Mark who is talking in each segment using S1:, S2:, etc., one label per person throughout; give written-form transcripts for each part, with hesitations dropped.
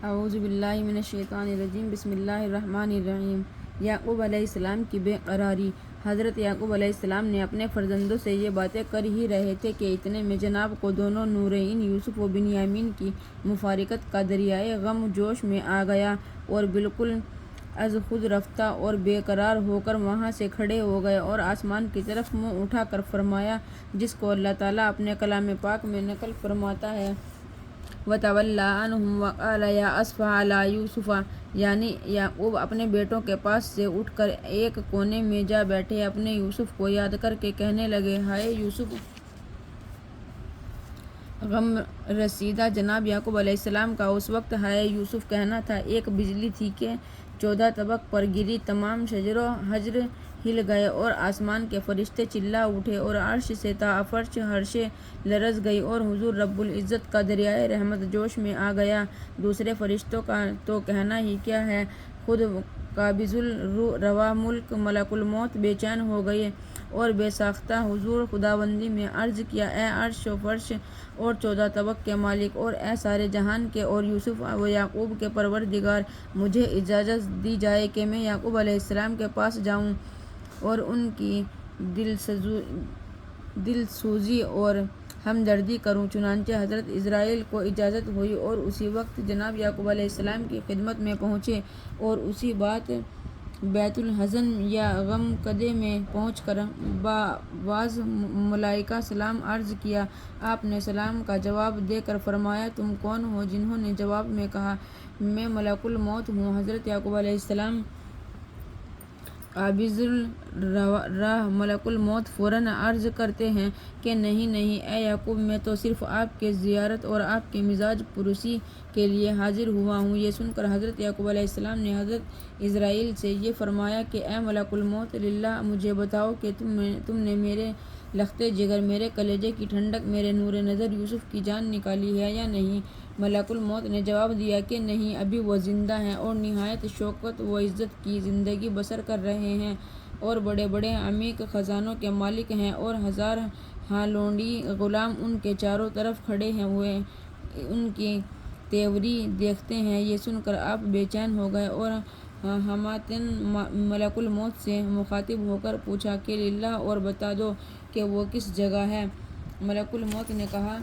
S1: اعوذ باللہ من الشیطان الرجیم بسم اللہ الرحمن الرحیم۔ یعقوب علیہ السلام کی بے قراری۔ حضرت یعقوب علیہ السلام نے اپنے فرزندوں سے یہ باتیں کر ہی رہے تھے کہ اتنے میں جناب کو دونوں نورین یوسف و بنیامین کی مفارقت کا دریائے غم جوش میں آ گیا اور بالکل از خود رفتہ اور بے قرار ہو کر وہاں سے کھڑے ہو گئے اور آسمان کی طرف منہ اٹھا کر فرمایا، جس کو اللہ تعالیٰ اپنے کلام پاک میں نقل فرماتا ہے، وَتَوَلَّىٰ عَنْهُمْ وَقَالَ يَا أَسَفَىٰ عَلَىٰ يُوسُفَ۔ یعنی یعقوب اپنے بیٹوں کے پاس سے اٹھ کر ایک کونے میں جا بیٹھے، اپنے یوسف کو یاد کر کے کہنے لگے، ہائے یوسف! غم رسیدہ جناب یعقوب علیہ السلام کا اس وقت ہائے یوسف کہنا تھا۔ ایک بجلی تھی کہ 14 طبق پر گری، تمام شجر و حجر ہل گئے اور آسمان کے فرشتے چلا اٹھے اور عرش سے تا فرش عرشیں لرز گئی اور حضور رب العزت کا دریائے رحمت جوش میں آ گیا۔ دوسرے فرشتوں کا تو کہنا ہی کیا ہے، خود قابض الرواح ملک الموت بے چین ہو گئے اور بے ساختہ حضور خداوندی میں عرض کیا، اے عرش و فرش اور 14 طبق کے مالک اور اے سارے جہان کے اور یوسف و یعقوب کے پروردگار، مجھے اجازت دی جائے کہ میں یعقوب علیہ السلام کے پاس جاؤں اور ان کی دل سوزی اور ہمدردی کروں۔ چنانچہ حضرت اسرائیل کو اجازت ہوئی اور اسی وقت جناب یعقوب علیہ السلام کی خدمت میں پہنچے اور اسی بات بیت الحزن یا غم کدے میں پہنچ کر بآواز ملائکہ سلام عرض کیا۔ آپ نے سلام کا جواب دے کر فرمایا، تم کون ہو؟ جنہوں نے جواب میں کہا، میں ملک الموت ہوں۔ حضرت یعقوب علیہ السلام قابض الرواح ملک الموت فوراً عرض کرتے ہیں کہ نہیں نہیں اے یعقوب، میں تو صرف آپ کے زیارت اور آپ کے مزاج پرسی کے لیے حاضر ہوا ہوں۔ یہ سن کر حضرت یعقوب علیہ السلام نے حضرت اسرائیل سے یہ فرمایا کہ اے ملک الموت للہ، مجھے بتاؤ کہ تم نے میرے لختے جگر، میرے کلیجے کی ٹھنڈک، میرے نور نظر یوسف کی جان نکالی ہے یا نہیں؟ ملک الموت نے جواب دیا کہ نہیں، ابھی وہ زندہ ہیں اور نہایت شوکت و عزت کی زندگی بسر کر رہے ہیں اور بڑے بڑے عمیق خزانوں کے مالک ہیں اور ہزار لونڈی غلام ان کے چاروں طرف کھڑے ہوئے ان کی تیوری دیکھتے ہیں۔ یہ سن کر آپ بے چین ہو گئے اور ہماتن ملک الموت سے مخاطب ہو کر پوچھا کہ للہ، اور بتا دو کہ وہ کس جگہ ہے؟ ملک الموت نے کہا،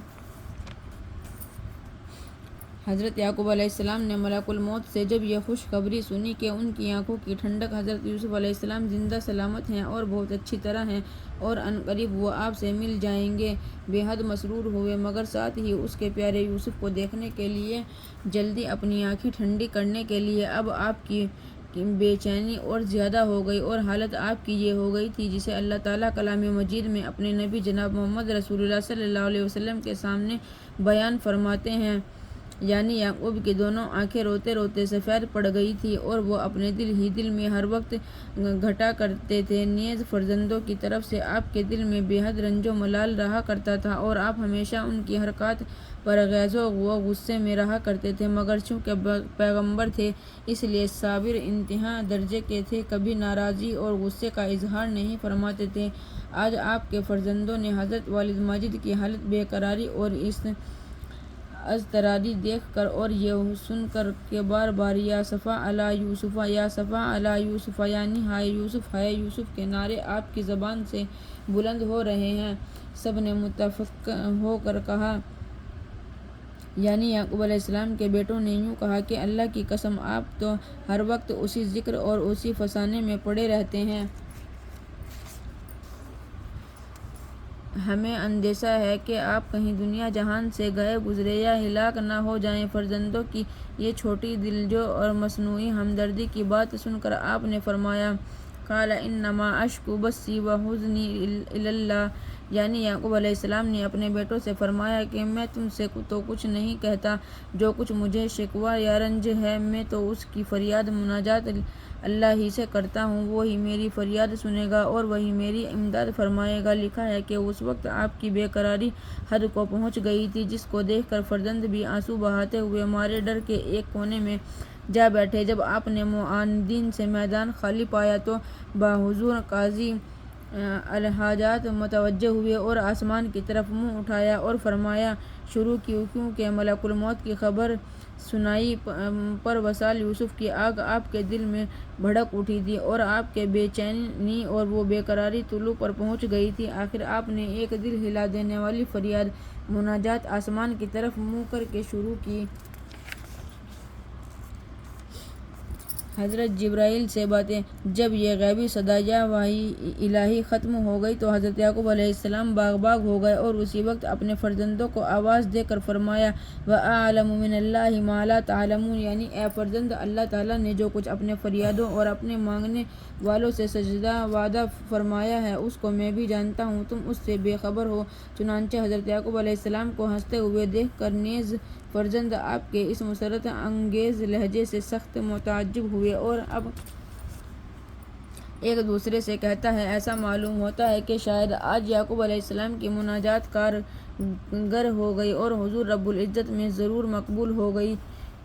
S1: حضرت یعقوب علیہ السلام نے ملک الموت سے جب یہ خوشخبری سنی کہ ان کی آنکھوں کی ٹھنڈک حضرت یوسف علیہ السلام زندہ سلامت ہیں اور بہت اچھی طرح ہیں اور عنقریب وہ آپ سے مل جائیں گے، بے حد مسرور ہوئے، مگر ساتھ ہی اس کے پیارے یوسف کو دیکھنے کے لیے جلدی اپنی آنکھیں ٹھنڈی کرنے کے لیے اب آپ کی بے چینی اور زیادہ ہو گئی اور حالت آپ کی یہ ہو گئی تھی جسے اللہ تعالیٰ کلام مجید میں اپنے نبی جناب محمد رسول اللہ صلی اللہ علیہ وسلم کے سامنے بیان فرماتے ہیں۔ یعنی یعقوب کی دونوں آنکھیں روتے روتے سفید پڑ گئی تھی اور وہ اپنے دل ہی دل میں ہر وقت گھٹا کرتے تھے، نیز فرزندوں کی طرف سے آپ کے دل میں بے حد رنج و ملال رہا کرتا تھا اور آپ ہمیشہ ان کی حرکات پر غیظ و غصے میں رہا کرتے تھے، مگر چونکہ پیغمبر تھے اس لیے صابر انتہا درجے کے تھے، کبھی ناراضی اور غصے کا اظہار نہیں فرماتے تھے۔ آج آپ کے فرزندوں نے حضرت والد ماجد کی حالت بے قراری اور اس اضطراری دیکھ کر اور یہ سن کر کہ بار بار یا صفا علی یوسف یا صفا علی یوسف، یعنی ہائے یوسف ہائے یوسف کے نعرے آپ کی زبان سے بلند ہو رہے ہیں، سب نے متفق ہو کر کہا، یعنی یعقوب علیہ السلام کے بیٹوں نے یوں کہا کہ اللہ کی قسم، آپ تو ہر وقت اسی ذکر اور اسی فسانے میں پڑے رہتے ہیں۔ ہمیں اندیشہ ہے کہ آپ کہیں دنیا جہان سے گئے گزرے یا ہلاک نہ ہو جائیں۔ فرزندوں کی یہ چھوٹی دلجو اور مصنوعی ہمدردی کی بات سن کر آپ نے فرمایا، قال انما اشکو بثی وحزنی الی اللہ، یعنی یعقوب علیہ السلام نے اپنے بیٹوں سے فرمایا کہ میں تم سے تو کچھ نہیں کہتا، جو کچھ مجھے شکوہ یا رنج ہے میں تو اس کی فریاد مناجات اللہ ہی سے کرتا ہوں، وہی میری فریاد سنے گا اور وہی میری امداد فرمائے گا۔ لکھا ہے کہ اس وقت آپ کی بے قراری حد کو پہنچ گئی تھی، جس کو دیکھ کر فرزند بھی آنسو بہاتے ہوئے مارے ڈر کے ایک کونے میں جا بیٹھے۔ جب آپ نے معاندین سے میدان خالی پایا تو بحضور قاضی الحاجات متوجہ ہوئے اور آسمان کی طرف منہ اٹھایا اور فرمایا شروع کیوں کہ ملک الموت کی خبر سنائی پر وصال یوسف کی آگ آپ کے دل میں بھڑک اٹھی تھی اور آپ کے بے چینی اور وہ بے قراری طلوع پر پہنچ گئی تھی۔ آخر آپ نے ایک دل ہلا دینے والی فریاد مناجات آسمان کی طرف منہ کر کے شروع کی۔ حضرت جبرائیل سے باتیں۔ جب یہ غیبی صدا یا وحی الہی ختم ہو گئی تو حضرت یعقوب علیہ السلام باغ باغ ہو گئے اور اسی وقت اپنے فرزندوں کو آواز دے کر فرمایا وَأَعْلَمُ مِنَ اللَّهِ مَا لَا تَعْلَمُونَ، یعنی اے فرزند، اللہ تعالیٰ نے جو کچھ اپنے فریادوں اور اپنے مانگنے والوں سے سجدہ وعدہ فرمایا ہے اس کو میں بھی جانتا ہوں، تم اس سے بے خبر ہو۔ چنانچہ حضرت یعقوب علیہ السلام کو ہنستے ہوئے دیکھ کر نیز فرزند آپ کے اس مسرت انگیز لہجے سے سخت متعجب ہوئے اور اب ایک دوسرے سے کہتا ہے ایسا معلوم ہوتا ہے کہ شاید آج یعقوب علیہ السلام کی مناجات کارگر ہو گئی اور حضور رب العزت میں ضرور مقبول ہو گئی،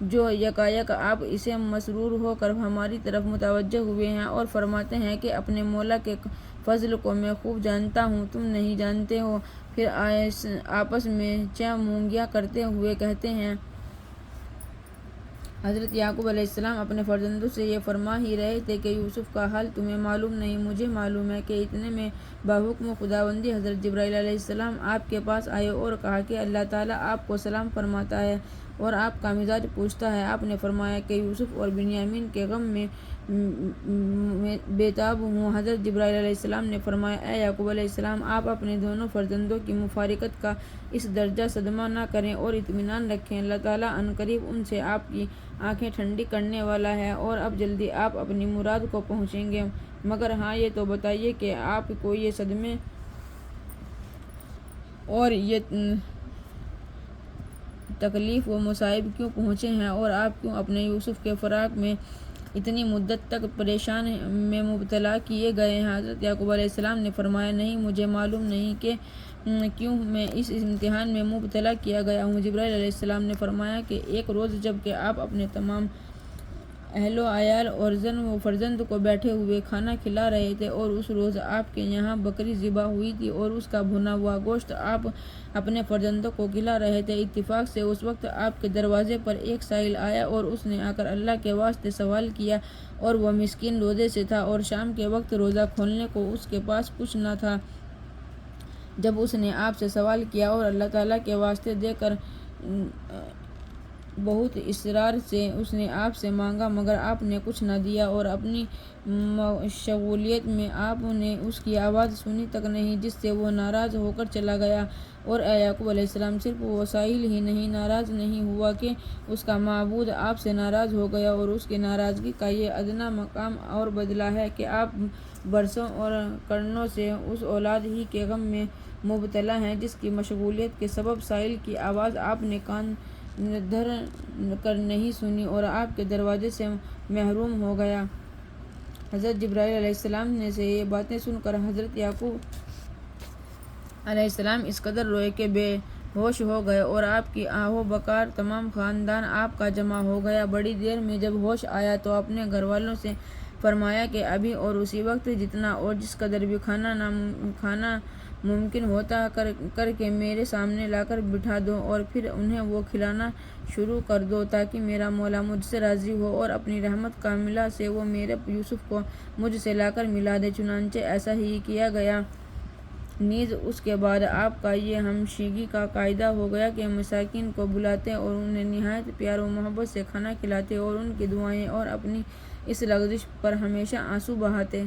S1: جو یکایک آپ اسے مسرور ہو کر ہماری طرف متوجہ ہوئے ہیں اور فرماتے ہیں کہ اپنے مولا کے فضل کو میں خوب جانتا ہوں، تم نہیں جانتے ہو۔ پھر آپس میں چہ مونگیاں کرتے ہوئے کہتے ہیں۔ حضرت یعقوب علیہ السلام اپنے فرزندوں سے یہ فرما ہی رہے تھے کہ یوسف کا حال تمہیں معلوم نہیں، مجھے معلوم ہے، کہ اتنے میں بحکم خداوندی حضرت جبرائیل علیہ السلام آپ کے پاس آئے اور کہا کہ اللہ تعالیٰ آپ کو سلام فرماتا ہے اور آپ کا مزاج پوچھتا ہے۔ آپ نے فرمایا کہ یوسف اور بنیامین کے غم میں بےتاب ہوں۔ حضرت جبرائیل علیہ السلام نے فرمایا اے یعقوب علیہ السلام، آپ اپنے دونوں فرزندوں کی مفارقت کا اس درجہ صدمہ نہ کریں اور اطمینان رکھیں، اللہ تعالیٰ عنقریب ان سے آپ کی آنکھیں ٹھنڈی کرنے والا ہے اور اب جلدی آپ اپنی مراد کو پہنچیں گے۔ مگر ہاں یہ تو بتائیے کہ آپ کو یہ صدمے اور یہ تکلیف و مصائب کیوں پہنچے ہیں اور آپ کیوں اپنے یوسف کے فراق میں اتنی مدت تک پریشان میں مبتلا کیے گئے ہیں؟ حضرت یعقوب علیہ السلام نے فرمایا نہیں، مجھے معلوم نہیں کہ کیوں میں اس امتحان میں مبتلا کیا گیا ہوں۔ جبرائیل علیہ السلام نے فرمایا کہ ایک روز جب کہ آپ اپنے تمام اہل و عیال اور زن و فرزند کو بیٹھے ہوئے کھانا کھلا رہے تھے اور اس روز آپ کے یہاں بکری ذبح ہوئی تھی اور اس کا بھنا ہوا گوشت آپ اپنے فرزندوں کو کھلا رہے تھے، اتفاق سے اس وقت آپ کے دروازے پر ایک سائل آیا اور اس نے آ کر اللہ کے واسطے سوال کیا اور وہ مسکین روزے سے تھا اور شام کے وقت روزہ کھولنے کو اس کے پاس کچھ نہ تھا۔ جب اس نے آپ سے سوال کیا اور اللہ تعالیٰ کے واسطے دے کر بہت اصرار سے اس نے آپ سے مانگا مگر آپ نے کچھ نہ دیا اور اپنی مشغولیت میں آپ نے اس کی آواز سنی تک نہیں، جس سے وہ ناراض ہو کر چلا گیا۔ اور اے یعقوب علیہ السلام، صرف وہ سائل ہی نہیں ناراض نہیں ہوا کہ اس کا معبود آپ سے ناراض ہو گیا، اور اس کی ناراضگی کا یہ ادنیٰ مقام اور بدلہ ہے کہ آپ برسوں اور قرنوں سے اس اولاد ہی کے غم میں مبتلا ہیں جس کی مشغولیت کے سبب سائل کی آواز آپ نے کان دھر کر نہیں سنی اور آپ کے دروازے سے محروم ہو گیا۔ حضرت جبرائیل علیہ السلام نے سے یہ باتیں سن کر حضرت یعقوب علیہ السلام اس قدر روئے کہ بے ہوش ہو گئے اور آپ کی آہو بکار تمام خاندان آپ کا جمع ہو گیا۔ بڑی دیر میں جب ہوش آیا تو اپنے گھر والوں سے فرمایا کہ ابھی اور اسی وقت جتنا اور جس قدر بھی کھانا ممکن ہوتا کر کے میرے سامنے لا کر بٹھا دو اور پھر انہیں وہ کھلانا شروع کر دو تاکہ میرا مولا مجھ سے راضی ہو اور اپنی رحمت کاملہ سے وہ میرے یوسف کو مجھ سے لا کر ملا دے۔ چنانچہ ایسا ہی کیا گیا۔ نیز اس کے بعد آپ کا یہ ہمشیگی کا قاعدہ ہو گیا کہ مساکین کو بلاتے اور انہیں نہایت پیار و محبت سے کھانا کھلاتے اور ان کی دعائیں اور اپنی اس لغزش پر ہمیشہ آنسو بہاتے۔